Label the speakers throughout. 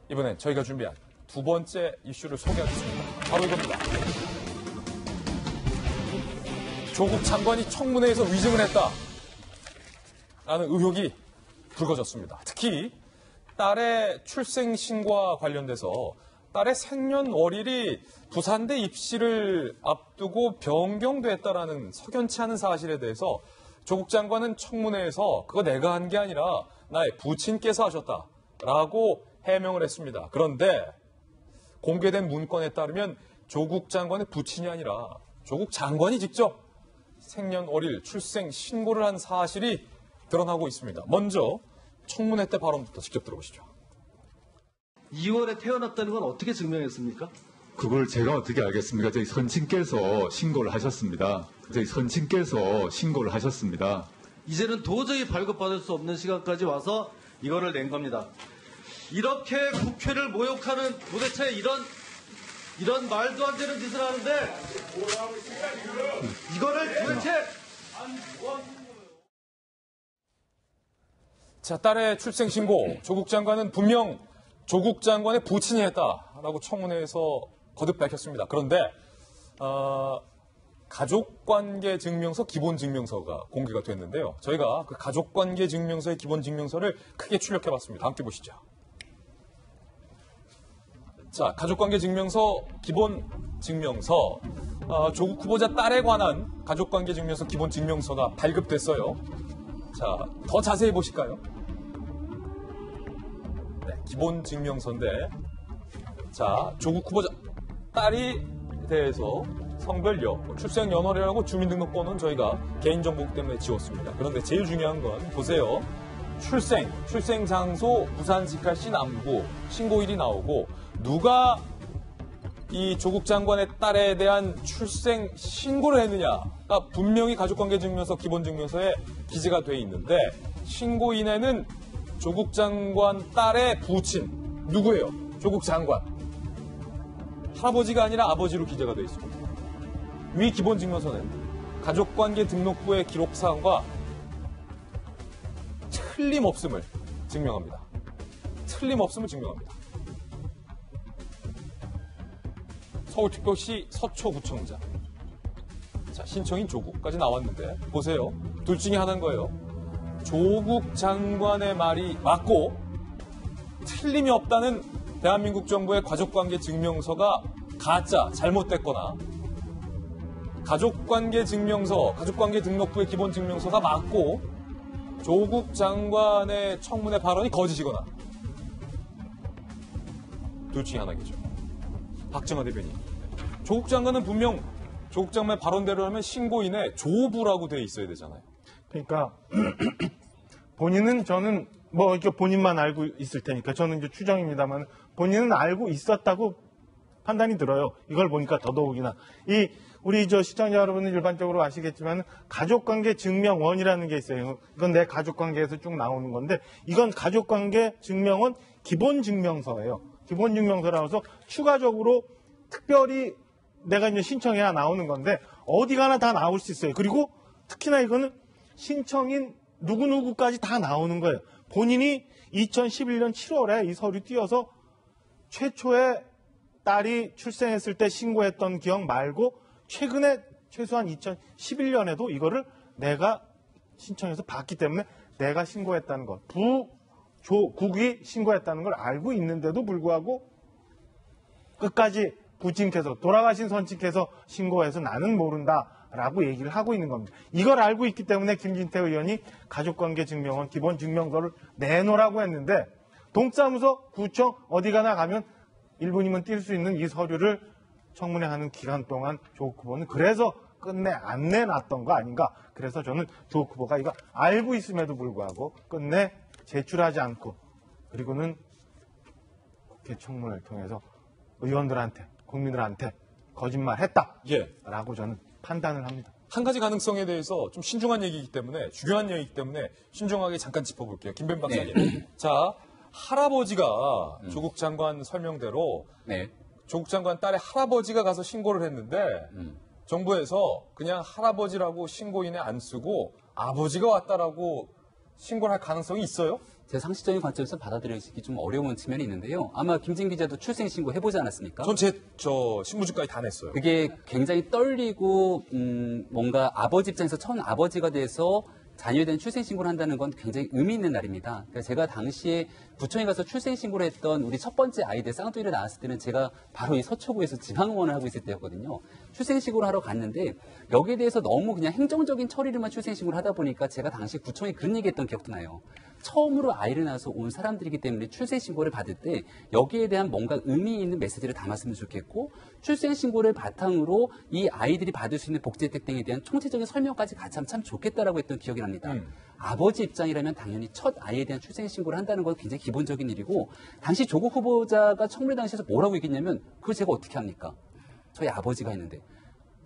Speaker 1: 이번엔 저희가 준비한 두 번째 이슈를 소개하겠습니다. 바로 이겁니다. 조국 장관이 청문회에서 위증을 했다라는 의혹이 불거졌습니다. 특히 딸의 출생 신고와 관련돼서 딸의 생년월일이 부산대 입시를 앞두고 변경됐다라는 석연치 않은 사실에 대해서 조국 장관은 청문회에서 그거 내가 한 게 아니라 나의 부친께서 하셨다라고 해명을 했습니다. 그런데 공개된 문건에 따르면 조국 장관의 부친이 아니라 조국 장관이 직접 생년월일 출생 신고를 한 사실이 드러나고 있습니다. 먼저 청문회 때 발언부터 직접 들어보시죠.
Speaker 2: 2월에 태어났다는 건 어떻게 증명했습니까?
Speaker 3: 그걸 제가 어떻게 알겠습니까? 저희 선친께서 신고를 하셨습니다.
Speaker 2: 이제는 도저히 발급받을 수 없는 시간까지 와서 이거를 낸 겁니다. 이렇게 국회를 모욕하는 도대체 이런 말도 안 되는 짓을 하는데 이거를 도대체
Speaker 1: 자, 딸의 출생 신고 조국 장관은 분명 조국 장관의 부친이 했다라고 청문회에서 거듭 밝혔습니다. 그런데 가족관계 증명서 기본 증명서가 공개가 됐는데요. 저희가 그 가족관계 증명서의 기본 증명서를 크게 출력해봤습니다. 함께 보시죠. 자, 가족관계 증명서 기본 증명서 조국 후보자 딸에 관한 가족관계 증명서 기본 증명서가 발급됐어요. 자, 더 자세히 보실까요? 네, 기본 증명서인데, 자, 조국 후보자 딸이 대해서 성별력, 출생 연월이라고 주민등록번호는 저희가 개인정보 때문에 지웠습니다. 그런데 제일 중요한 건 보세요. 출생 장소 부산 직할시 남구 신고일이 나오고 누가 이 조국 장관의 딸에 대한 출생 신고를 했느냐가 분명히 가족관계증명서 기본증명서에 기재가 돼 있는데 신고인에는 조국 장관 딸의 부친 누구예요? 조국 장관. 할아버지가 아니라 아버지로 기재가 돼 있습니다. 위 기본증명서는 가족관계 등록부의 기록사항과 틀림없음을 증명합니다. 서울특별시 서초구청장. 자, 신청인 조국까지 나왔는데 보세요. 둘 중에 하나인 거예요. 조국 장관의 말이 맞고 틀림이 없다는 대한민국 정부의 가족관계 증명서가 가짜, 잘못됐거나 가족관계 증명서, 가족관계 등록부의 기본 증명서가 맞고 조국 장관의 청문회 발언이 거짓이거나 둘 중에 하나겠죠. 박정화 대변인. 조국 장관은 분명 조국 장관의 발언대로 하면 신고인에 조부라고 돼 있어야 되잖아요.
Speaker 4: 그러니까 본인은 저는 뭐 이렇게 본인만 알고 있을 테니까 저는 이제 추정입니다만 본인은 알고 있었다고 판단이 들어요. 이걸 보니까 더더욱이나 우리 시청자 여러분은 일반적으로 아시겠지만 가족관계 증명원이라는 게 있어요. 이건 내 가족관계에서 쭉 나오는 건데 이건 가족관계 증명원 기본 증명서예요. 기본 증명서라서 추가적으로 특별히 내가 이제 신청해야 나오는 건데 어디 가나 다 나올 수 있어요. 그리고 특히나 이거는 신청인 누구누구까지 다 나오는 거예요. 본인이 2011년 7월에 이 서류 띄어서 최초에 딸이 출생했을 때 신고했던 기억 말고 최근에 최소한 2011년에도 이거를 내가 신청해서 봤기 때문에 내가 신고했다는 것, 국이 신고했다는 걸 알고 있는데도 불구하고 끝까지 부친께서, 돌아가신 선친께서 신고해서 나는 모른다라고 얘기를 하고 있는 겁니다. 이걸 알고 있기 때문에 김진태 의원이 가족관계 증명원 기본 증명서를 내놓으라고 했는데 동사무소, 구청 어디 가나 가면 1분이면 뛸 수 있는 이 서류를 청문회 하는 기간 동안 조국 후보는 그래서 끝내 안 내놨던 거 아닌가. 그래서 저는 조국 후보가 이거 알고 있음에도 불구하고 끝내 제출하지 않고 그리고는 국회 청문회를 통해서 의원들한테 국민들한테 거짓말했다라고 저는 판단을 합니다.
Speaker 1: 한 가지 가능성에 대해서 좀 신중한 얘기이기 때문에 중요한 얘기이기 때문에 신중하게 잠깐 짚어볼게요. 김변 박사님. 네. 자, 할아버지가 조국 장관 설명대로 조국 장관 딸의 할아버지가 가서 신고를 했는데 정부에서 그냥 할아버지라고 신고인에 안 쓰고 아버지가 왔다라고 신고를 할 가능성이 있어요?
Speaker 5: 제 상식적인 관점에서 받아들여지기 좀 어려운 측면이 있는데요. 아마 김진 기자도 출생신고 해보지 않았습니까?
Speaker 1: 전 저 신분증까지 다 냈어요.
Speaker 5: 그게 굉장히 떨리고 뭔가 아버지 입장에서 첫 아버지가 돼서 자녀에 대한 출생신고를 한다는 건 굉장히 의미 있는 날입니다. 그러니까 제가 당시에 구청에 가서 출생신고를 했던 우리 첫 번째 아이들 쌍둥이를 낳았을 때는 제가 바로 이 서초구에서 지방의원을 하고 있을 때였거든요. 출생신고를 하러 갔는데 여기에 대해서 너무 그냥 행정적인 처리를만 출생신고를 하다 보니까 제가 당시 구청에 그런 얘기했던 기억도 나요. 처음으로 아이를 낳아서 온 사람들이기 때문에 출생신고를 받을 때 여기에 대한 뭔가 의미 있는 메시지를 담았으면 좋겠고 출생신고를 바탕으로 이 아이들이 받을 수 있는 복지 혜택 등에 대한 총체적인 설명까지 같이 하면 참 좋겠다라고 했던 기억이 납니다. 아버지 입장이라면 당연히 첫 아이에 대한 출생신고를 한다는 건 굉장히 기본적인 일이고 당시 조국 후보자가 청문회 당시에서 뭐라고 얘기했냐면 그걸 제가 어떻게 합니까? 저희 아버지가 했는데.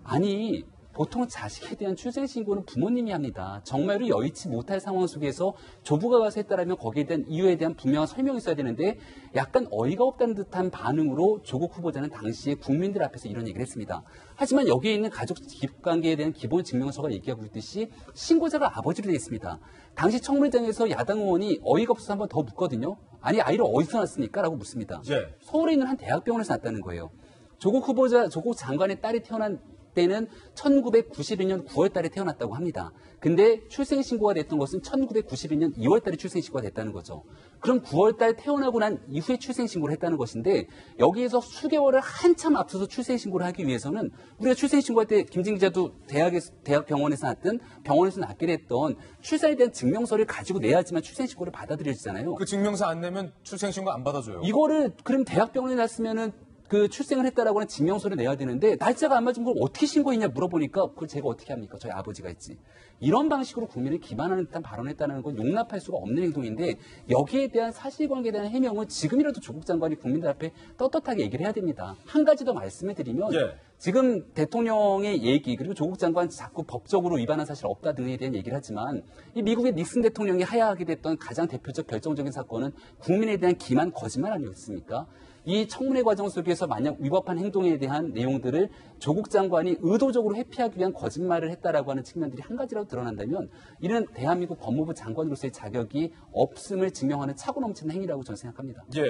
Speaker 5: 아니 보통 자식에 대한 출생신고는 부모님이 합니다. 정말로 여의치 못할 상황 속에서 조부가 가서 했다라면 거기에 대한 이유에 대한 분명한 설명이 있어야 되는데 약간 어이가 없다는 듯한 반응으로 조국 후보자는 당시에 국민들 앞에서 이런 얘기를 했습니다. 하지만 여기에 있는 가족 관계에 대한 기본 증명서가 얘기하고 있듯이 신고자가 아버지로 되어 있습니다. 당시 청문회장에서 야당 의원이 어이가 없어서 한 번 더 묻거든요. 아니 아이를 어디서 낳았습니까? 라고 묻습니다.
Speaker 1: 예.
Speaker 5: 서울에 있는 한 대학병원에서 낳았다는 거예요. 조국 후보자, 조국 장관의 딸이 태어난 때는 1992년 9월 달에 태어났다고 합니다. 근데 출생신고가 됐던 것은 1992년 2월 달에 출생신고가 됐다는 거죠. 그럼 9월 달 태어나고 난 이후에 출생신고를 했다는 것인데 여기에서 수개월을 한참 앞서서 출생신고를 하기 위해서는 우리가 출생신고할 때 김진 기자도 대학 병원에서 낳든 병원에서 낳게 됐던 출산에 대한 증명서를 가지고 내야지만 출생신고를 받아들여지잖아요.
Speaker 1: 그 증명서 안 내면 출생신고 안 받아줘요.
Speaker 5: 이거를 그럼 대학병원에 낳았으면은 그 출생을 했다라고 하는 증명서를 내야 되는데 날짜가 안 맞으면 그걸 어떻게 신고했냐 물어보니까 그걸 제가 어떻게 합니까? 저희 아버지가 했지. 이런 방식으로 국민을 기만하는 듯한 발언을 했다는 건 용납할 수가 없는 행동인데 여기에 대한 사실관계에 대한 해명은 지금이라도 조국 장관이 국민들 앞에 떳떳하게 얘기를 해야 됩니다. 한 가지 더 말씀을 드리면
Speaker 1: 예.
Speaker 5: 지금 대통령의 얘기 그리고 조국 장관 자꾸 법적으로 위반한 사실 없다 등에 대한 얘기를 하지만 이 미국의 닉슨 대통령이 하야하게 됐던 가장 대표적 결정적인 사건은 국민에 대한 기만 거짓말 아니었습니까? 이 청문회 과정 속에서 만약 위법한 행동에 대한 내용들을 조국 장관이 의도적으로 회피하기 위한 거짓말을 했다라고 하는 측면들이 한 가지라도 드러난다면 이는 대한민국 법무부 장관으로서의 자격이 없음을 증명하는 차고 넘치는 행위라고 저는 생각합니다.
Speaker 1: 예.